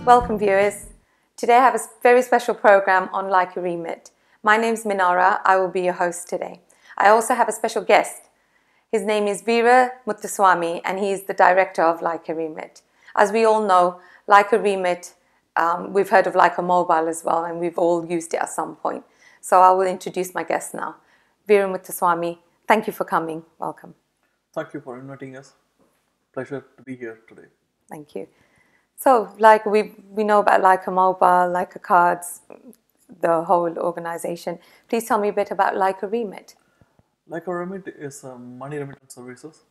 Welcome viewers. Today I have a very special program on LycaRemit. My name is Minara. I will be your host today. I also have a special guest. His name is Veera Muthusamy and he is the director of LycaRemit. As we all know, LycaRemit, we've heard of Lyca Mobile as well, and we've all used it at some point. So I will introduce my guest now. Veera Muthusamy, thank you for coming. Welcome. Thank you for inviting us. Pleasure to be here today. Thank you. So, like we know about Lyca Mobile, Lyca Cards, the whole organization. Please tell me a bit about LycaRemit. LycaRemit is money remittance services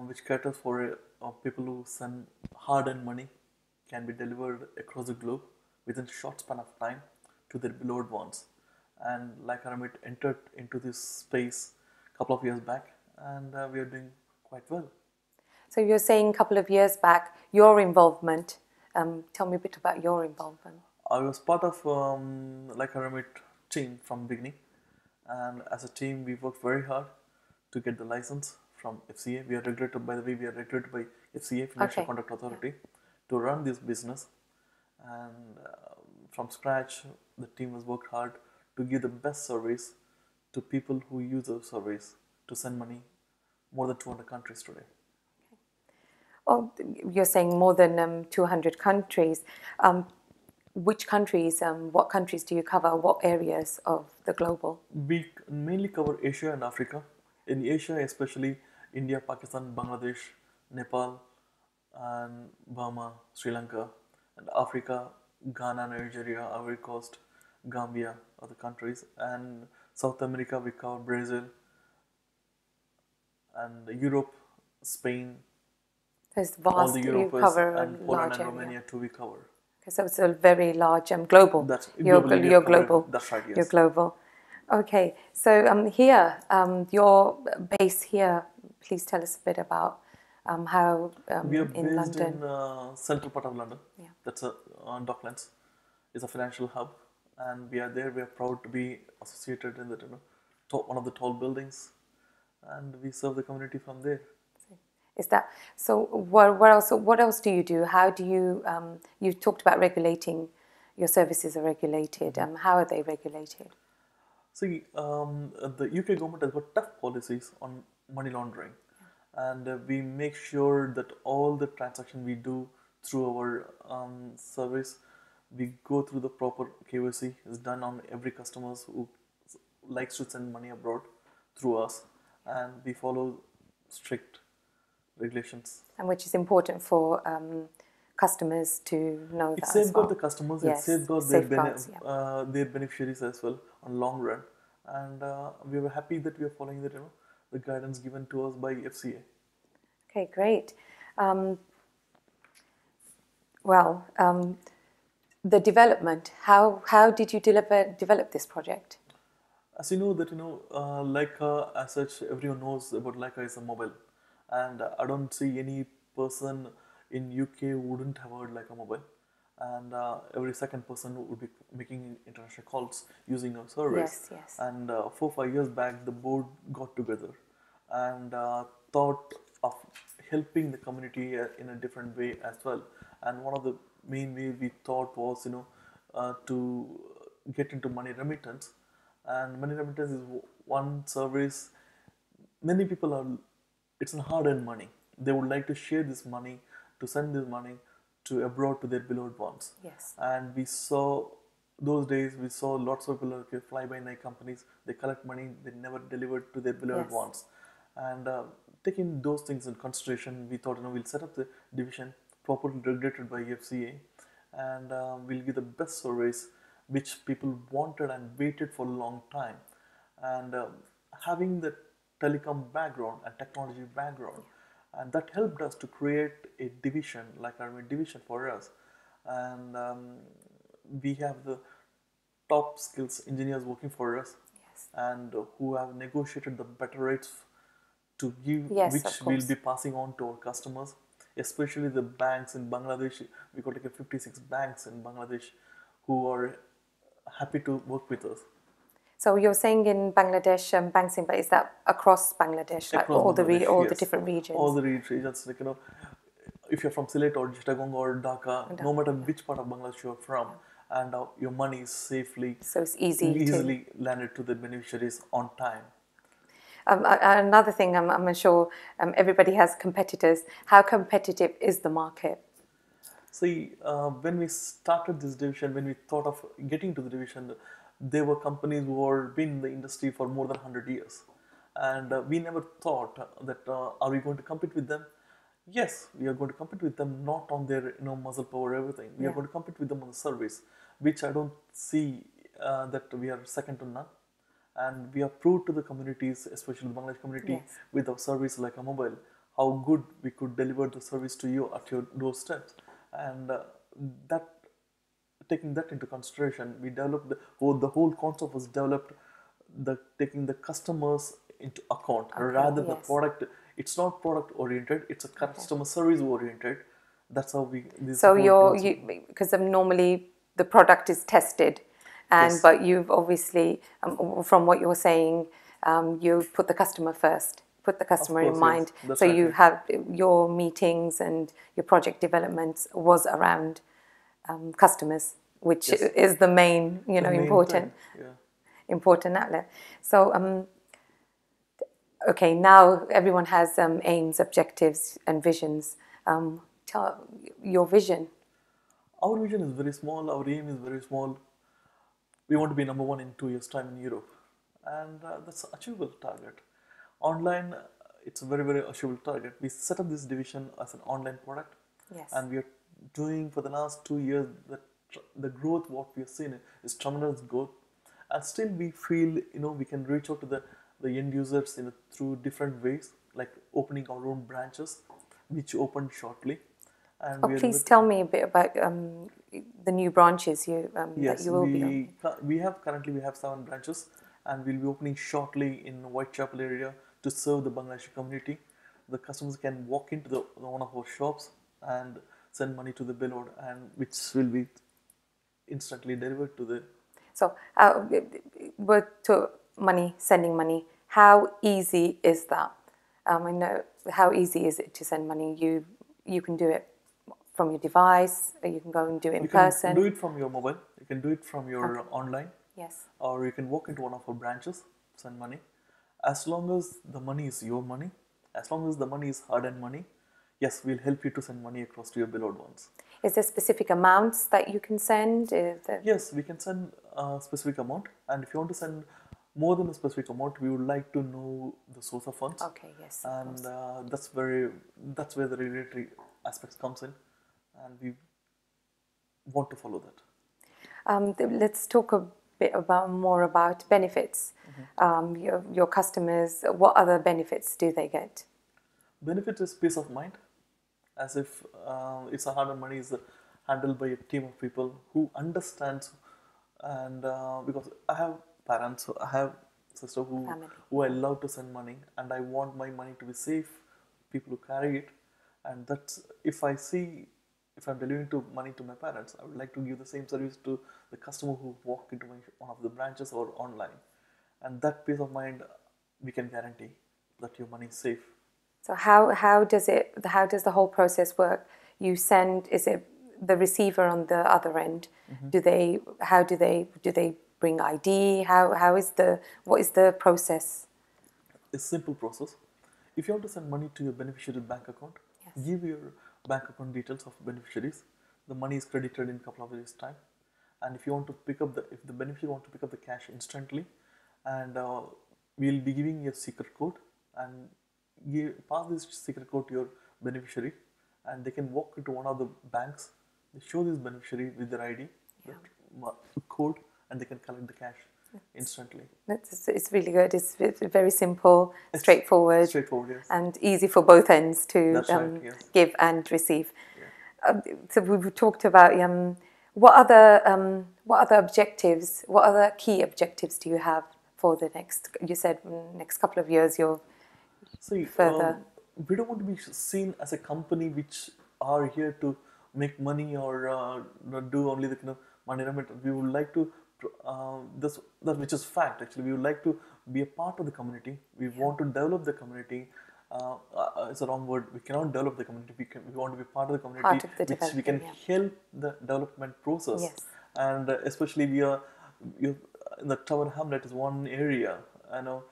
which caters for people who send hard-earned money can be delivered across the globe within a short span of time to their beloved ones. And LycaRemit entered into this space a couple of years back, and we are doing quite well. So you're saying a couple of years back, your involvement. Tell me a bit about your involvement. I was part of LycaRemit team from beginning, and as a team we worked very hard to get the license from FCA. We are regulated, by the way, we are regulated by FCA, Financial Conduct Authority, to run this business. And from scratch, the team has worked hard to give the best service to people who use the service to send money more than 200 countries today. Oh, you're saying more than 200 countries. Which countries, what countries do you cover? What areas of the global? We mainly cover Asia and Africa. In Asia, especially India, Pakistan, Bangladesh, Nepal, and Burma, Sri Lanka. And Africa, Ghana, Nigeria, Ivory Coast, Gambia, other countries. And South America, we cover Brazil. And Europe, Spain, There's vast, all the Europe you cover and a Poland large and area. Romania too we cover. Okay, so it's a very large global. That's you're globally global. That's right, yes. You're global. Okay, so here, your base here, please tell us a bit about how we are in based London. in central part of London. Yeah. That's on Docklands. It's a financial hub, and we are there. We are proud to be associated in the one of the tall buildings, and we serve the community from there. Is that so? What else do you do? How do you? You talked about regulating. Your services are regulated. How are they regulated? See, the UK government has got tough policies on money laundering, and we make sure that all the transaction we do through our service, we go through the proper KYC. Is done on every customer who likes to send money abroad through us, and we follow strict regulations. And which is important for customers to know that. It safeguards the customers, yes, it safeguards their beneficiaries as well on long run. And we were happy that we are following the guidance given to us by FCA. Okay, great. The development. How did you develop this project? As you know that Lyca as such, everyone knows about Lyca is a mobile. And I don't see any person in UK who wouldn't have heard Lyca Mobile. And every second person would be making international calls using our service. Yes. And 4 or 5 years back, the board got together and thought of helping the community in a different way as well. And one of the main ways we thought was, to get into money remittance. And money remittance is one service many people are. It's hard-earned money. They would like to share this money, to send this money to abroad to their beloved ones. Yes. And we saw those days. We saw lots of people, fly-by-night companies. They collect money. They never delivered to their beloved ones. And taking those things in consideration, we thought we'll set up the division properly regulated by FCA, and we'll give the best service which people wanted and waited for a long time. And having the telecom background and technology background, and that helped us to create a division, like our division for us. And we have the top skills engineers working for us, and who have negotiated the better rates to give, which we'll be passing on to our customers, especially the banks in Bangladesh. We got like 56 banks in Bangladesh who are happy to work with us. So you're saying in Bangladesh, banks in, but is that across Bangladesh, like across all Bangladesh, all the different regions? All the regions, if you're from Sylhet or Chittagong or Dhaka, no matter which part of Bangladesh you're from, and your money is So it's easy to. easily landed to the beneficiaries on time. Another thing, I'm sure everybody has competitors. How competitive is the market? See, when we started this division, when we thought of getting to the division, there were companies who had been in the industry for more than 100 years. And we never thought that are we going to compete with them? Yes, we are going to compete with them, not on their muscle power, everything. We are going to compete with them on the service, which I don't see that we are second to none. And we have proved to the communities, especially the Bangladesh community, with our service like a mobile, how good we could deliver the service to you at your doorstep. And that, taking that into consideration, we developed the whole concept was developed, the taking the customers into account rather than the product. It's not product oriented, it's a customer service oriented. That's how we. So because normally the product is tested, and but you've obviously, from what you're saying, you put the customer first, put the customer in mind. So you have your meetings and your project developments was around customers, which is the main, important outlet. So okay, now everyone has aims, objectives, and visions. Tell your vision. Our vision is very small. Our aim is very small. We want to be number one in 2 years' time in Europe, and that's an achievable target. Online, it's a very, very achievable target. We set up this division as an online product, and we are doing for the last 2 years the growth. What we have seen is tremendous growth, and still we feel we can reach out to the end users through different ways, like opening our own branches, which opened shortly. And please tell me a bit about the new branches that you will be on. We have 7 branches, and we'll be opening shortly in Whitechapel area to serve the Bangladeshi community. The customers can walk into one of our shops and send money to the billboard, and which will be instantly delivered to the. So, sending money. How easy is that? I know, how easy is it to send money? You can do it from your device, or you can go and do it in person. You can do it from your mobile. You can do it from your online. Yes. Or you can walk into one of our branches, send money. As long as the money is your money, as long as the money is hard-earned money, yes, we'll help you to send money across to your beloved ones. Is there specific amounts that you can send? Yes, we can send a specific amount, and if you want to send more than a specific amount, we would like to know the source of funds. Okay, yes. And that's where the regulatory aspects comes in, and we want to follow that. Let's talk a bit more about benefits. Your customers, what other benefits do they get? Benefit is peace of mind, as if it's a hard-earned money is handled by a team of people who understands, and because I have parents, I have sister who I love to send money, and I want my money to be safe, people who carry it, and that's if I'm delivering money to my parents, I would like to give the same service to the customer who walk into one of the branches or online, and that peace of mind we can guarantee that your money is safe. So how does the whole process work? You send, is it the receiver on the other end? Do they bring ID? What is the process? It's a simple process. If you want to send money to your beneficiary bank account, give your bank account details of beneficiaries. The money is credited in a couple of days' time. And if you want to if the beneficiary want to pick up the cash instantly, and we'll be giving you a secret code, and pass this secret code to your beneficiary, and they can walk into one of the banks. They show this beneficiary with their ID, code, and they can collect the cash instantly. It's really good. It's very simple, straightforward, yes. And easy for both ends to give and receive. Yeah. So we've talked about what other objectives, what other key objectives do you have for the next? You said next couple of years you're further. We don't want to be seen as a company which are here to make money or do only the money remit. We would like to which is fact actually. We would like to be a part of the community. We want to develop the community, it's a wrong word. We cannot develop the community. We want to be part of the community, Part of the which we can development, help the development process. Yes. And especially you in the Tower Hamlet is one area. I know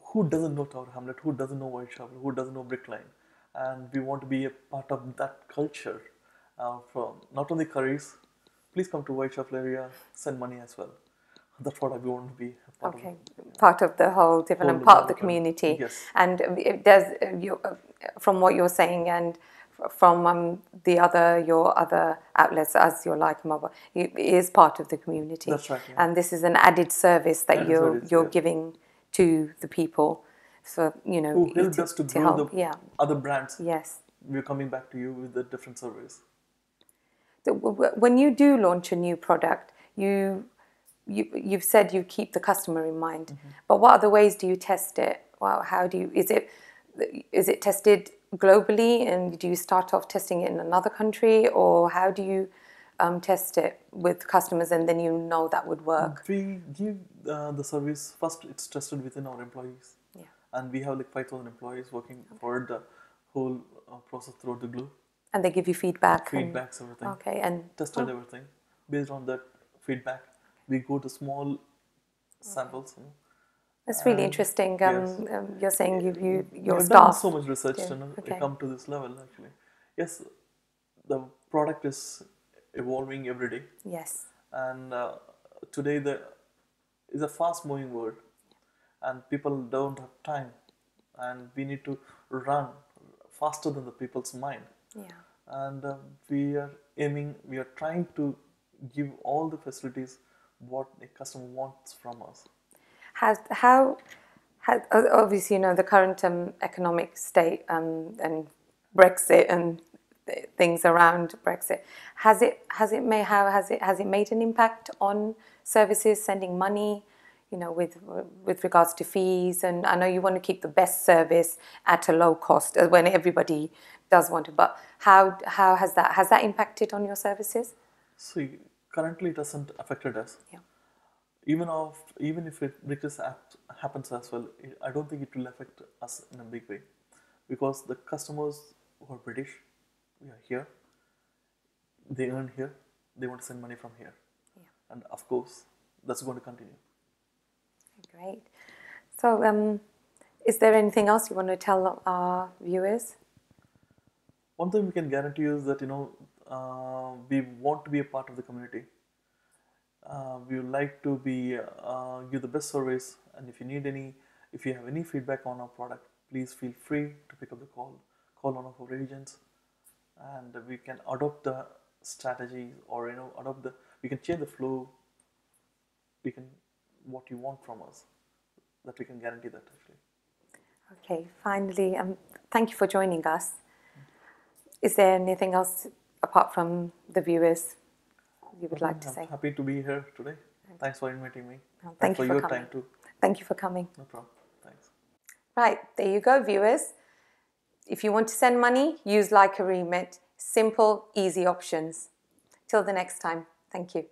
who doesn't know Tower Hamlet, who doesn't know Whitechapel, who doesn't know Brickline, and we want to be a part of that culture. From not only curries, please come to Whitechapel area, send money as well. That's what I want to be a part Okay, of. part of the whole development, Whole part of the development. community. Yes. And it does, from what you're saying and from your other outlets as your LycaMobile, it is part of the community. That's right, yeah. And this is an added service that Added you're service, yeah. giving to the people. So, Who helped us to grow help. the other brands. Yes. We're coming back to you with a different service. So when you do launch a new product, you've said you keep the customer in mind, but what other ways do you test it? Well, how do you, is it tested globally, and do you start off testing it in another country, or how do you test it with customers and then you know that would work? We give the service, first it's tested within our employees. Yeah. And we have like 5,000 employees working for the whole process throughout the globe. And they give you feedback? Feedbacks, everything. Okay, and tested everything. Based on that feedback, we go to small samples. It's really interesting. Yes. You're saying your We've staff done so much research to Okay. come to this level, actually. Yes, the product is evolving every day. Yes. And today is a fast-moving world, and people don't have time, and we need to run faster than the people's mind. Yeah. And we are trying to give all the facilities what a customer wants from us. How obviously the current economic state and Brexit and things around Brexit, has it made an impact on services, sending money, with regards to fees? And I know you want to keep the best service at a low cost when everybody does want to, but how has that impacted on your services? See, currently it hasn't affected us. Yeah. Even if Brexit happens as well, I don't think it will affect us in a big way, because the customers who are British, we are here, they earn here, they want to send money from here. Yeah. And of course, that's going to continue. Great. So, is there anything else you want to tell our viewers? One thing we can guarantee is that we want to be a part of the community. We would like to give the best service, and if you have any feedback on our product, please feel free to pick up the call one of our agents, and we can adopt the strategy, or we can change the flow. What you want from us, that we can guarantee that actually. Okay, finally, thank you for joining us. Is there anything else apart from the viewers you would like to say? I'm happy to be here today. Thanks for inviting me. Thank you for your coming. time too. Thank you for coming. No problem. Thanks. Right, there you go, viewers. If you want to send money, use LycaRemit. Simple, easy options. Till the next time. Thank you.